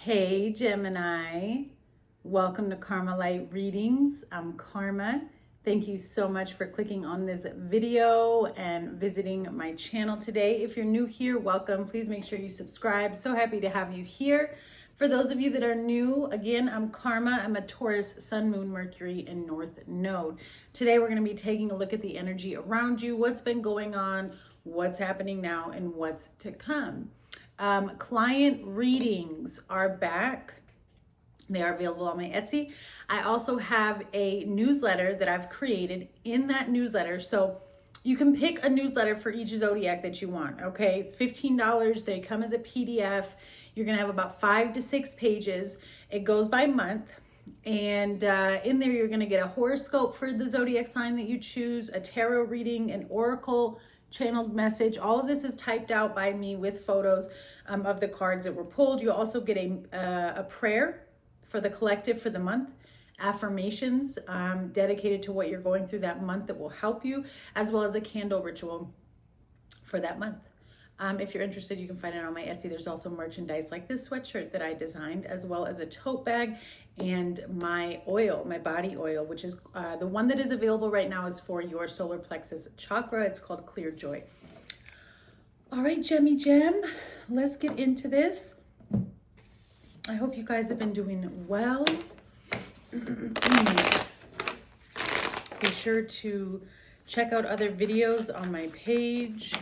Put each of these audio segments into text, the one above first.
Hey Gemini, welcome to Karma Light Readings. I'm Karma. Thank you so much for clicking on this video and visiting my channel today. If you're new here, welcome. Please make sure you subscribe. So happy to have you here. For those of you that are new, again, I'm Karma. I'm a Taurus, Sun, Moon, Mercury, and North Node. Today we're going to be taking a look at the energy around you, what's been going on, what's happening now, and what's to come. Client readings are back. They are available on my Etsy. I also have a newsletter that I've created in that newsletter. So you can pick a newsletter for each zodiac that you want. Okay, it's $15. They come as a PDF. You're going to have about 5 to 6 pages. It goes by month. And in there, you're going to get a horoscope for the zodiac sign that you choose, a tarot reading, an oracle channeled message. All of this is typed out by me with photos of the cards that were pulled. You also get a prayer for the collective for the month, affirmations dedicated to what you're going through that month that will help you, as well as a candle ritual for that month. If you're interested, you can find it on my Etsy. There's also merchandise like this sweatshirt that I designed, as well as a tote bag and my oil, my body oil, which is the one that is available right now is for your solar plexus chakra. It's called Clear Joy. All right, Gemmy Gem, let's get into this. I hope you guys have been doing well. Be sure to check out other videos on my page.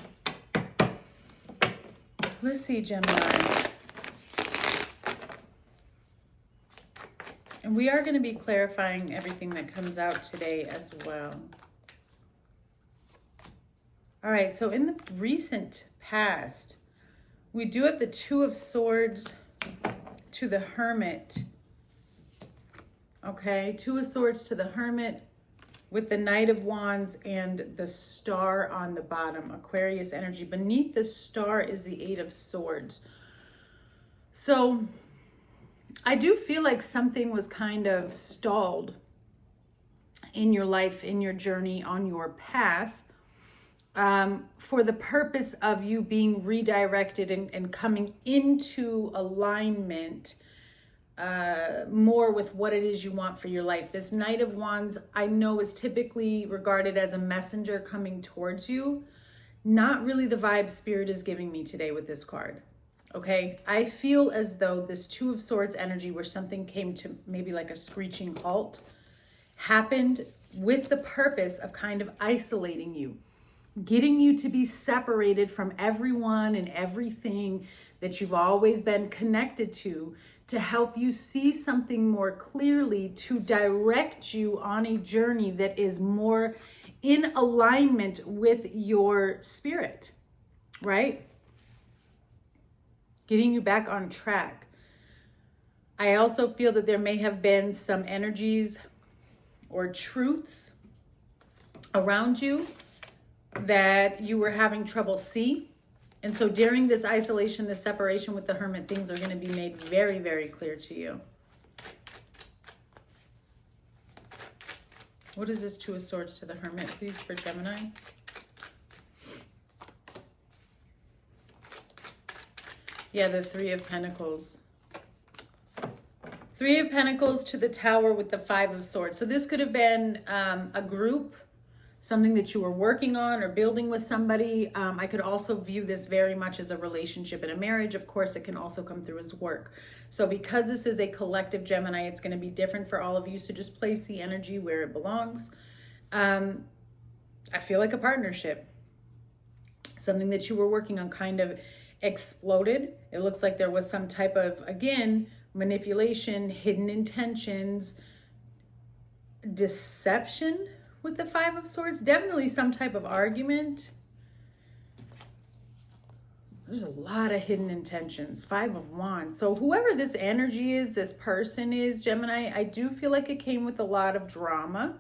Let's see, Gemini. And we are going to be clarifying everything that comes out today as well. All right, so in the recent past, we do have the Two of Swords to the Hermit. Okay, Two of Swords to the Hermit with the Knight of Wands and the Star on the bottom, Aquarius energy. Beneath the Star is the Eight of Swords. So I do feel like something was kind of stalled in your life, in your journey, on your path, for the purpose of you being redirected and coming into alignment more with what it is you want for your life. This Knight of Wands, I know, is typically regarded as a messenger coming towards you. Not really the vibe Spirit is giving me today with this card. Okay, I feel as though this Two of Swords energy, where something came to maybe like a screeching halt, happened with the purpose of kind of isolating you, getting you to be separated from everyone and everything that you've always been connected to help you see something more clearly, to direct you on a journey that is more in alignment with your spirit, right? Getting you back on track. I also feel that there may have been some energies or truths around you that you were having trouble see. And so during this isolation, this separation with the Hermit, things are going to be made very, very clear to you. What is this Two of Swords to the Hermit, please, for Gemini? Yeah, the Three of Pentacles. Three of Pentacles to the Tower with the Five of Swords. So this could have been a group, something that you were working on or building with somebody. I could also view this very much as a relationship and a marriage. Of course, it can also come through as work. So because this is a collective Gemini, it's going to be different for all of you. So just place the energy where it belongs. I feel like a partnership. Something that you were working on kind of exploded. It looks like there was some type of, again, manipulation, hidden intentions, deception with the Five of Swords. Definitely some type of argument. There's a lot of hidden intentions. Five of Wands. So whoever this energy is, this person is, Gemini, I do feel like it came with a lot of drama.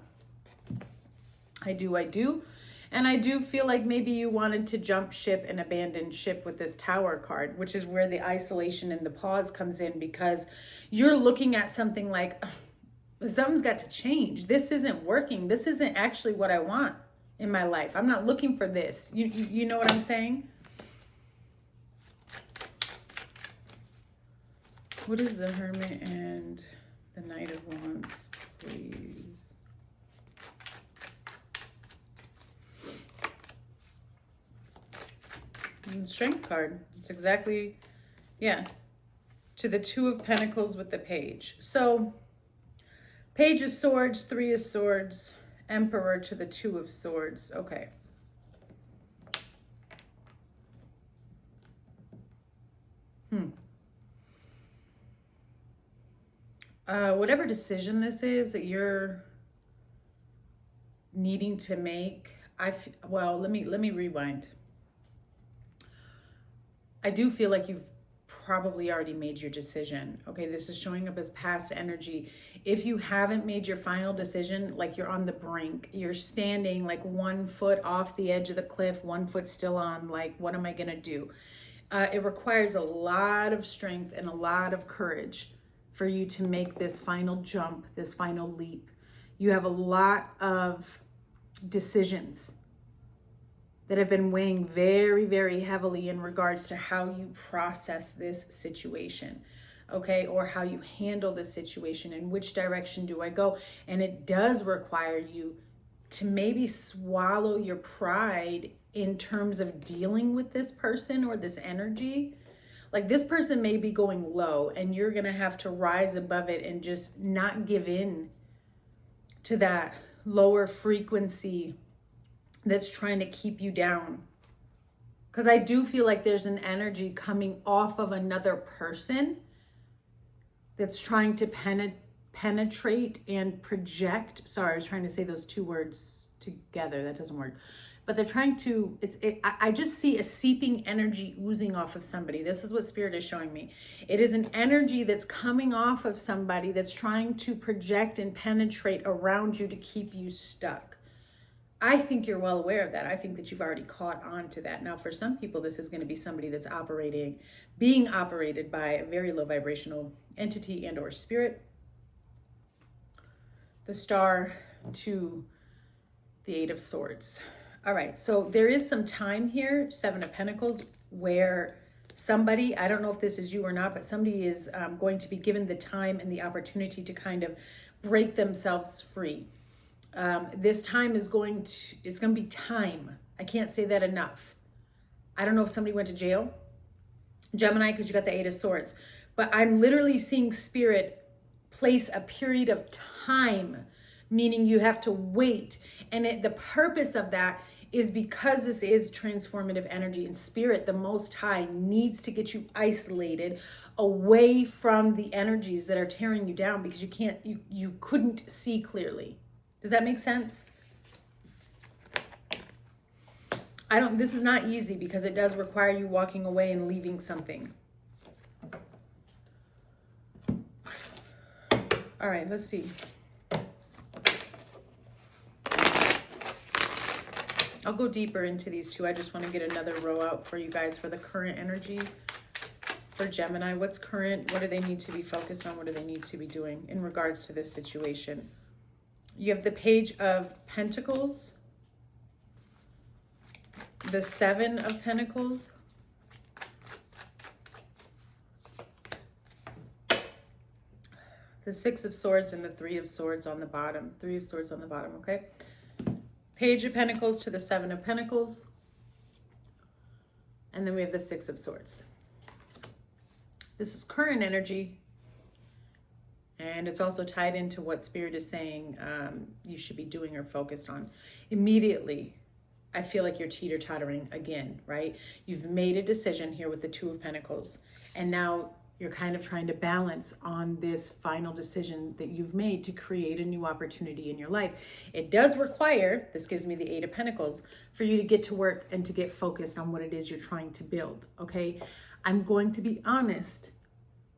I do. And I do feel like maybe you wanted to jump ship and abandon ship with this Tower card, which is where the isolation and the pause comes in, because you're looking at something like, something's got to change. This isn't working. This isn't actually what I want in my life. I'm not looking for this. You know what I'm saying? What is the Hermit and the Knight of Wands, please? And Strength card. It's exactly, yeah. To the Two of Pentacles with the Page. So, Page of Swords, Three of Swords, Emperor to the Two of Swords. Okay. Whatever decision this is that you're needing to make, well, let me rewind. I do feel like you've probably already made your decision. Okay, this is showing up as past energy. If you haven't made your final decision, like you're on the brink, you're standing like 1 foot off the edge of the cliff, 1 foot still on, like, what am I gonna do? It requires a lot of strength and a lot of courage for you to make this final jump, this final leap. You have a lot of decisions that have been weighing very, very heavily in regards to how you process this situation, okay? Or how you handle the situation, in which direction do I go? And it does require you to maybe swallow your pride in terms of dealing with this person or this energy. Like, this person may be going low and you're gonna have to rise above it and just not give in to that lower frequency that's trying to keep you down. Because I do feel like there's an energy coming off of another person that's trying to penetrate and project. Sorry, I was trying to say those two words together. That doesn't work. But they're trying to, I just see a seeping energy oozing off of somebody. This is what Spirit is showing me. It is an energy that's coming off of somebody that's trying to project and penetrate around you to keep you stuck. I think you're well aware of that. I think that you've already caught on to that. Now, for some people, this is going to be somebody that's being operated by a very low vibrational entity and or spirit. The Star to the Eight of Swords. All right, so there is some time here, Seven of Pentacles, where somebody, I don't know if this is you or not, but somebody is going to be given the time and the opportunity to kind of break themselves free. This time is going to be time. I can't say that enough. I don't know if somebody went to jail, Gemini, because you got the Eight of Swords, but I'm literally seeing Spirit place a period of time, meaning you have to wait. And the purpose of that is because this is transformative energy, and Spirit, the Most High, needs to get you isolated away from the energies that are tearing you down, because you couldn't see clearly. Does that make sense? This is not easy, because it does require you walking away and leaving something. All right, let's see. I'll go deeper into these two. I just want to get another row out for you guys for the current energy for Gemini. What's current? What do they need to be focused on? What do they need to be doing in regards to this situation? You have the Page of Pentacles, the Seven of Pentacles, the Six of Swords, and the Three of Swords on the bottom. Three of Swords on the bottom, okay? Page of Pentacles to the Seven of Pentacles. And then we have the Six of Swords. This is current energy. And it's also tied into what Spirit is saying you should be doing or focused on. Immediately, I feel like you're teeter-tottering again, right? You've made a decision here with the Two of Pentacles. And now you're kind of trying to balance on this final decision that you've made to create a new opportunity in your life. It does require, this gives me the Eight of Pentacles, for you to get to work and to get focused on what it is you're trying to build, okay? I'm going to be honest.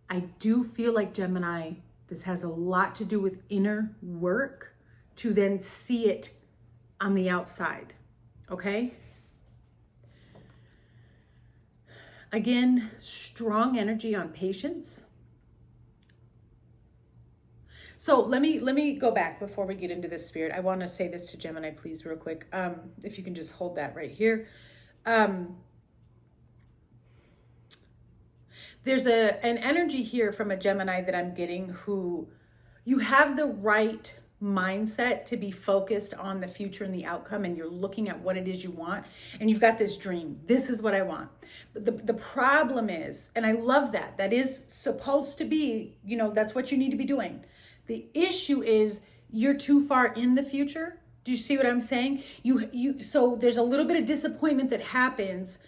I do feel like, Gemini, this has a lot to do with inner work to then see it on the outside, okay? Again, strong energy on patience. So let me go back before we get into this, Spirit. I want to say this to Gemini, please, real quick. If you can just hold that right here. there's an energy here from a Gemini that I'm getting, who you have the right mindset to be focused on the future and the outcome, and you're looking at what it is you want, and you've got this dream. This is what I want. But the problem is, and I love that is supposed to be, that's what you need to be doing. The issue is you're too far in the future. Do you see what I'm saying? So there's a little bit of disappointment that happens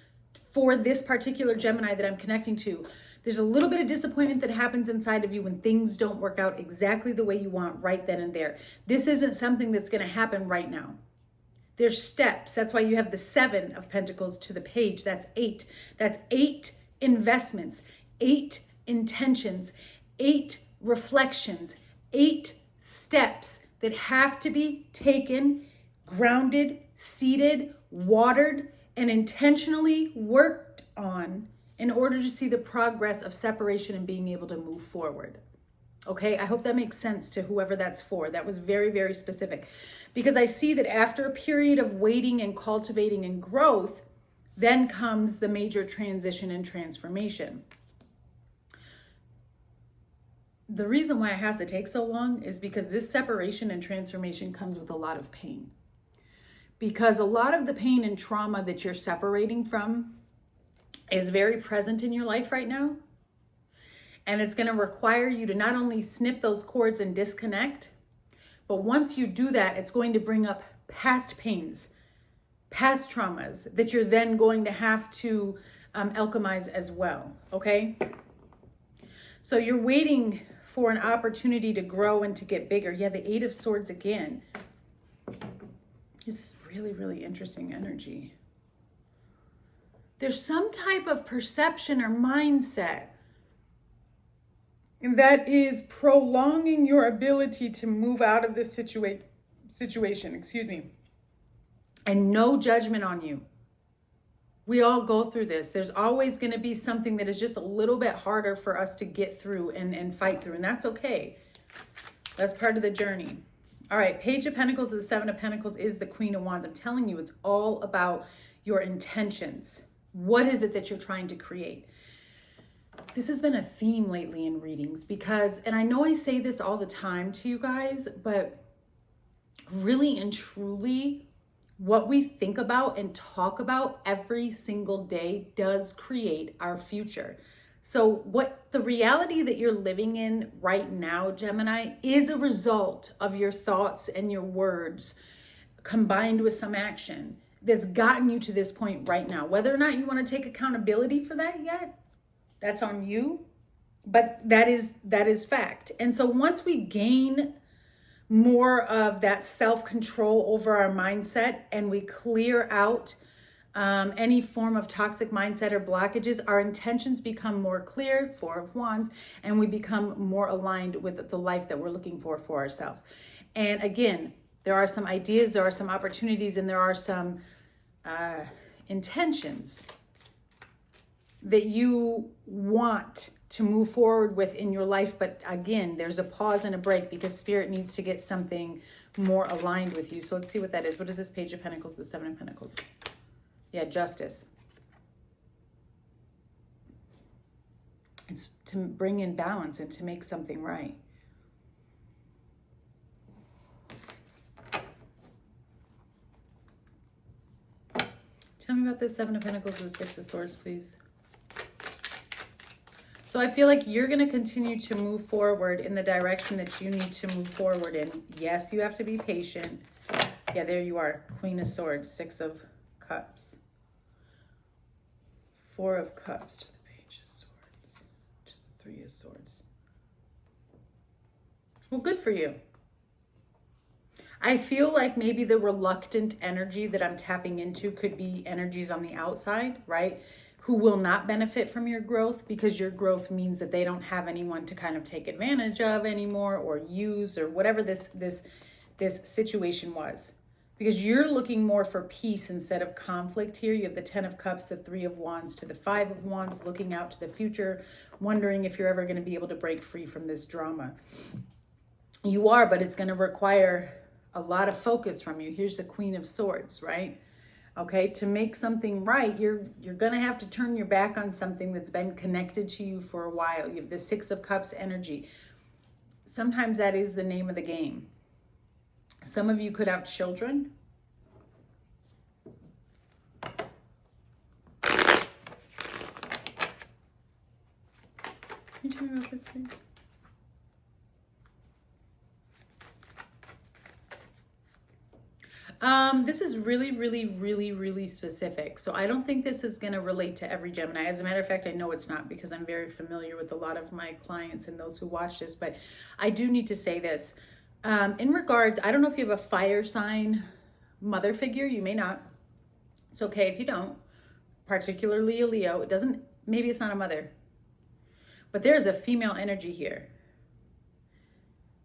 for this particular Gemini that I'm connecting to. There's a little bit of disappointment that happens inside of you when things don't work out exactly the way you want right then and there. This isn't something that's going to happen right now. There's steps. That's why you have the 7 of Pentacles to the page. That's 8. That's 8 investments, 8 intentions, 8 reflections, 8 steps that have to be taken, grounded, seated, watered, and intentionally worked on in order to see the progress of separation and being able to move forward. Okay, I hope that makes sense to whoever that's for. That was very, very specific. Because I see that after a period of waiting and cultivating and growth, then comes the major transition and transformation. The reason why it has to take so long is because this separation and transformation comes with a lot of pain. Because a lot of the pain and trauma that you're separating from is very present in your life right now. And it's going to require you to not only snip those cords and disconnect, but once you do that, it's going to bring up past pains, past traumas that you're then going to have to alchemize as well. Okay? So you're waiting for an opportunity to grow and to get bigger. Yeah, the 8 of Swords again. This is really, really interesting energy. There's some type of perception or mindset that is prolonging your ability to move out of this situation, and no judgment on you. We all go through this. There's always going to be something that is just a little bit harder for us to get through and fight through, and that's okay. That's part of the journey. All right, Page of Pentacles and the 7 of Pentacles is the Queen of Wands. I'm telling you, it's all about your intentions. What is it that you're trying to create? This has been a theme lately in readings because, and I know I say this all the time to you guys, but really and truly, what we think about and talk about every single day does create our future. So what the reality that you're living in right now, Gemini, is a result of your thoughts and your words combined with some action that's gotten you to this point right now. Whether or not you want to take accountability for that yet, that's on you, but that is fact. And so once we gain more of that self-control over our mindset and we clear out any form of toxic mindset or blockages, our intentions become more clear, 4 of Wands, and we become more aligned with the life that we're looking for ourselves. And again, there are some ideas, there are some opportunities, and there are some intentions that you want to move forward with in your life. But again, there's a pause and a break because Spirit needs to get something more aligned with you. So let's see what that is. What is this Page of Pentacles, the 7 of Pentacles? Yeah, Justice. It's to bring in balance and to make something right. Tell me about this 7 of Pentacles with 6 of Swords, please. So I feel like you're going to continue to move forward in the direction that you need to move forward in. Yes, you have to be patient. Yeah, there you are. Queen of Swords, 6 of Cups. 4 of Cups to the Page of Swords, to the 3 of Swords. Well, good for you. I feel like maybe the reluctant energy that I'm tapping into could be energies on the outside, right? Who will not benefit from your growth because your growth means that they don't have anyone to kind of take advantage of anymore or use or whatever this situation was. Because you're looking more for peace instead of conflict here. You have the 10 of Cups, the 3 of Wands to the 5 of Wands, looking out to the future, wondering if you're ever going to be able to break free from this drama. You are, but it's going to require a lot of focus from you. Here's the Queen of Swords, right? Okay, to make something right, you're gonna have to turn your back on something that's been connected to you for a while. You have the Six of Cups energy. Sometimes that is the name of the game. Some of you could have children. Can you tell me about this, please? This is really specific. So I don't think this is going to relate to every Gemini. As a matter of fact, I know it's not, because I'm very familiar with a lot of my clients and those who watch this, but I do need to say this. In regards, I don't know if you have a fire sign mother figure. You may not. It's okay if you don't, particularly a Leo. It doesn't, maybe it's not a mother, but there's a female energy here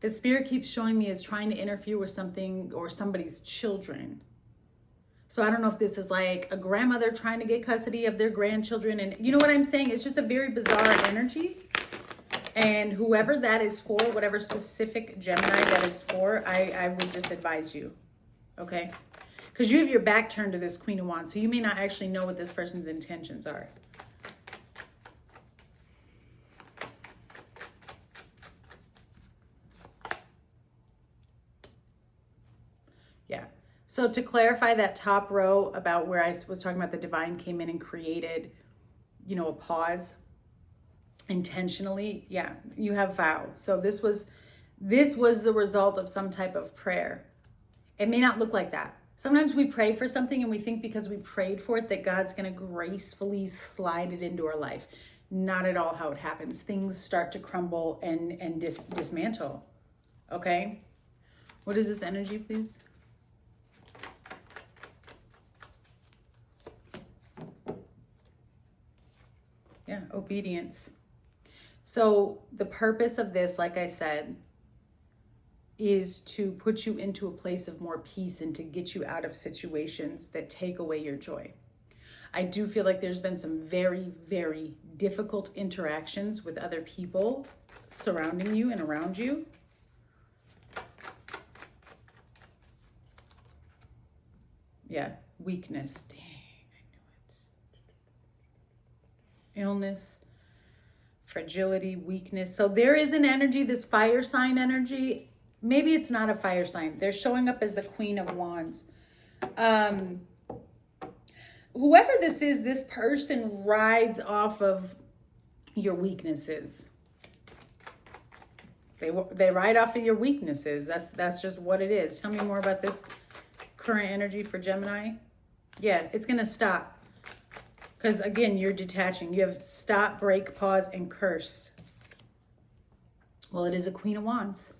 that spirit keeps showing me is trying to interfere with something or somebody's children. So I don't know if this is like a grandmother trying to get custody of their grandchildren. And you know what I'm saying? It's just a very bizarre energy. And whoever that is for, whatever specific Gemini that is for, I would just advise you, okay? Because you have your back turned to this Queen of Wands, so you may not actually know what this person's intentions are. Yeah. So to clarify that top row about where I was talking about the divine came in and created, you know, a pause intentionally. Yeah, you have vow. So this was the result of some type of prayer. It may not look like that. Sometimes we pray for something and we think because we prayed for it that God's going to gracefully slide it into our life. Not at all how it happens. Things start to crumble and dismantle. Okay? What is this energy, please? Yeah, obedience. So the purpose of this, like I said, is to put you into a place of more peace and to get you out of situations that take away your joy. I do feel like there's been some very difficult interactions with other people surrounding you and around you. Yeah, weakness. Dang, I knew it. Illness, fragility, weakness. So there is an energy, this fire sign energy. Maybe it's not a fire sign. They're showing up as the Queen of Wands. Whoever this is, this person rides off of your weaknesses. They ride off of your weaknesses. That's just what it is. Tell me more about this current energy for Gemini. Yeah, it's going to stop. Because again, you're detaching. You have stop, break, pause, and curse. Well, it is a Queen of Wands.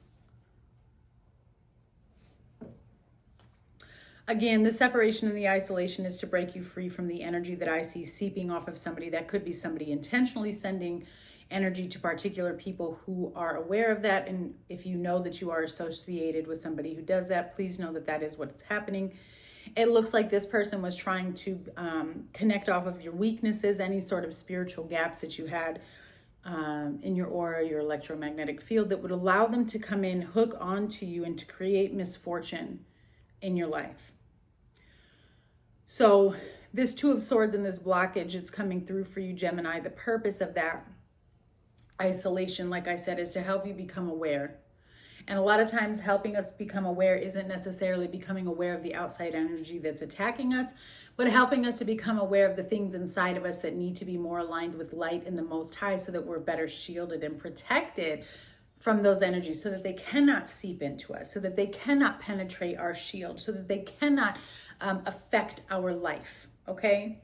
Again, the separation and the isolation is to break you free from the energy that I see seeping off of somebody. That could be somebody intentionally sending energy to particular people who are aware of that. And if you know that you are associated with somebody who does that, please know that that is what's happening. It looks like this person was trying to connect off of your weaknesses, any sort of spiritual gaps that you had in your aura, your electromagnetic field, that would allow them to come in, hook onto you, and to create misfortune in your life. So this Two of Swords and this blockage, it's coming through for you, Gemini. The purpose of that isolation, like I said, is to help you become aware. And a lot of times helping us become aware isn't necessarily becoming aware of the outside energy that's attacking us, but helping us to become aware of the things inside of us that need to be more aligned with light and the Most High, so that we're better shielded and protected from those energies, so that they cannot seep into us, so that they cannot penetrate our shield, so that they cannot affect our life, okay?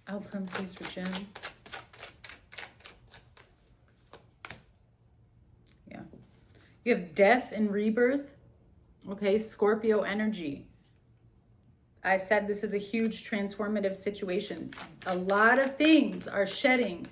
Outcome, please, for Jen. Yeah. You have death and rebirth. Okay, Scorpio energy. I said this is a huge transformative situation. A lot of things are shedding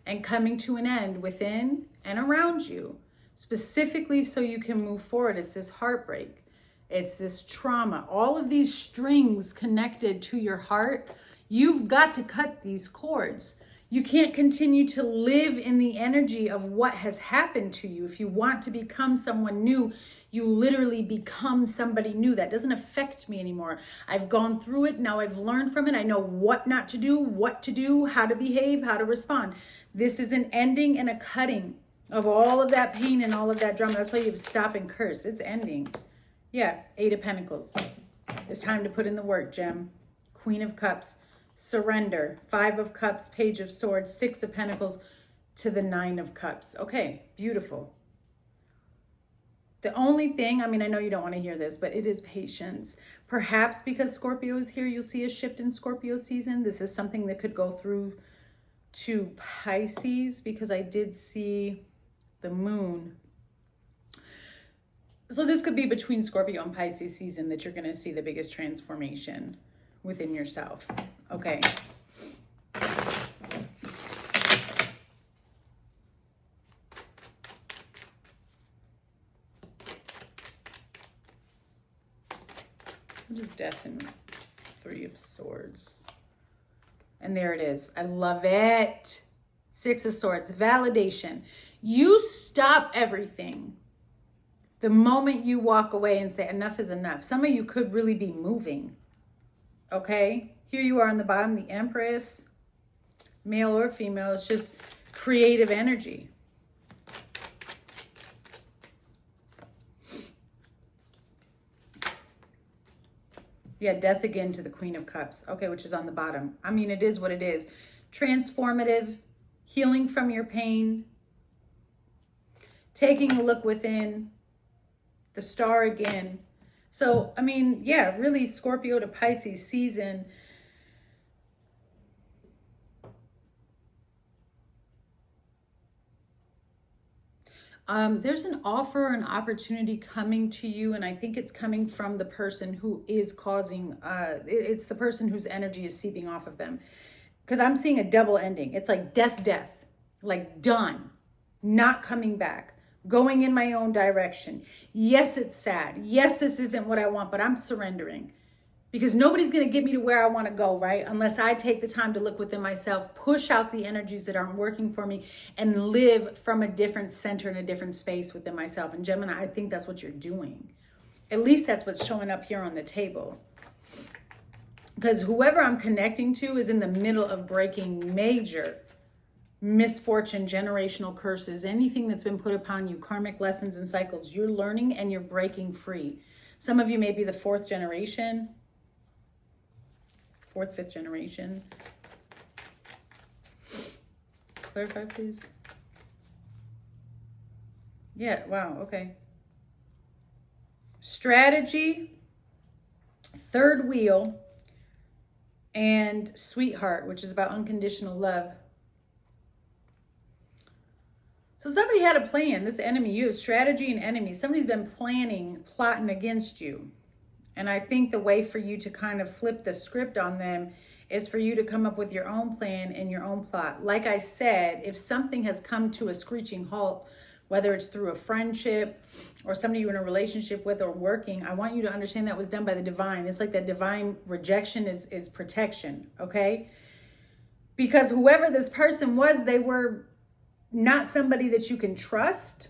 and coming to an end within and around you, specifically so you can move forward. It's this heartbreak. It's this trauma. All of these strings connected to your heart, you've got to cut these cords. You can't continue to live in the energy of what has happened to you. If you want to become someone new, you literally become somebody new. That doesn't affect me anymore. I've gone through it. Now I've learned from it. I know what not to do, what to do, how to behave, how to respond. This is an ending and a cutting of all of that pain and all of that drama. That's why you have stop and curse. It's ending. Yeah, 8 of Pentacles. It's time to put in the work, Gem. Queen of Cups. Surrender. 5 of Cups, Page of Swords, 6 of Pentacles to the 9 of Cups. Okay, beautiful. The only thing, I mean, I know you don't want to hear this, but it is patience. Perhaps because Scorpio is here, you'll see a shift in Scorpio season. This is something that could go through to Pisces, because I did see the moon. So this could be between Scorpio and Pisces season that you're going to see the biggest transformation within yourself. Okay. What is Death and 3 of Swords? And there it is. I love it. 6 of Swords. Validation. You stop everything the moment you walk away and say, enough is enough. Some of you could really be moving. Okay? Here you are on the bottom, the Empress. Male or female. It's just creative energy. Yeah, Death again to the Queen of Cups. Okay, which is on the bottom. I mean, it is what it is. Transformative, healing from your pain, taking a look within, the Star again. So, I mean, yeah, really Scorpio to Pisces season. There's an offer, an opportunity coming to you, and I think it's coming from the person who is causing, it's the person whose energy is seeping off of them. Because I'm seeing a double ending. It's like death, like done, not coming back, going in my own direction. Yes, it's sad. Yes, this isn't what I want, but I'm surrendering. Because nobody's going to get me to where I want to go, right? Unless I take the time to look within myself, push out the energies that aren't working for me, and live from a different center in a different space within myself. And Gemini, I think that's what you're doing. At least that's what's showing up here on the table. Because whoever I'm connecting to is in the middle of breaking major misfortune, generational curses, anything that's been put upon you, karmic lessons and cycles. You're learning and you're breaking free. Some of you may be the 4th generation. 4th, 5th generation. Clarify, please. Yeah, wow, okay. Strategy, 3rd wheel, and sweetheart, which is about unconditional love. So somebody had a plan. This enemy, you have strategy and enemy. Somebody's been planning, plotting against you. And I think the way for you to kind of flip the script on them is for you to come up with your own plan and your own plot. Like I said, if something has come to a screeching halt, whether it's through a friendship or somebody you're in a relationship with or working, I want you to understand that was done by the divine. It's like that divine rejection is protection, okay? Because whoever this person was, they were not somebody that you can trust.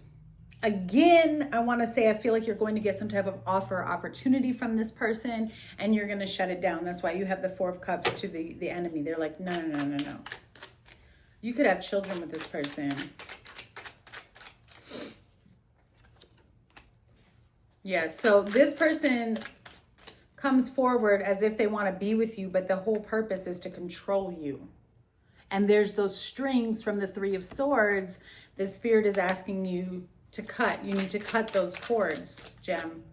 Again, I want to say, I feel like you're going to get some type of offer or opportunity from this person and you're going to shut it down. That's why you have the 4 of Cups to the enemy. They're like, no. You could have children with this person. Yeah, so this person comes forward as if they want to be with you, but the whole purpose is to control you. And there's those strings from the 3 of Swords. The Spirit is asking you to cut. You need to cut those cords, Gem.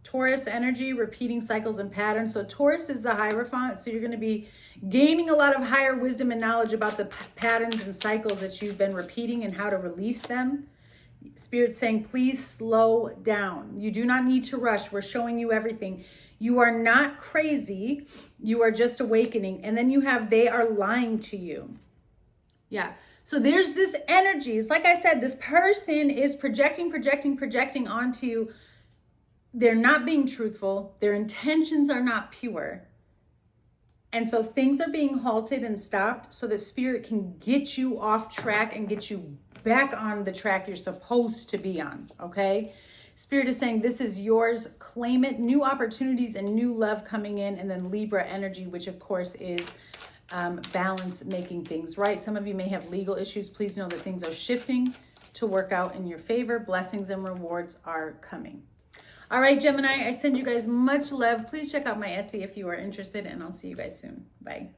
Taurus energy, repeating cycles and patterns. So Taurus is the Hierophant. So you're going to be gaining a lot of higher wisdom and knowledge about the patterns and cycles that you've been repeating and how to release them. Spirit saying, please slow down. You do not need to rush. We're showing you everything. You are not crazy. You are just awakening. And then you have, they are lying to you. Yeah. So there's this energy. It's like I said, this person is projecting onto they're not being truthful. Their intentions are not pure. And so things are being halted and stopped so that Spirit can get you off track and get you back on the track you're supposed to be on, okay? Spirit is saying this is yours. Claim it. New opportunities and new love coming in. And then Libra energy, which of course is balance, making things right. Some of you may have legal issues. Please know that things are shifting to work out in your favor. Blessings and rewards are coming. All right, Gemini, I send you guys much love. Please check out my Etsy if you are interested, and I'll see you guys soon. Bye.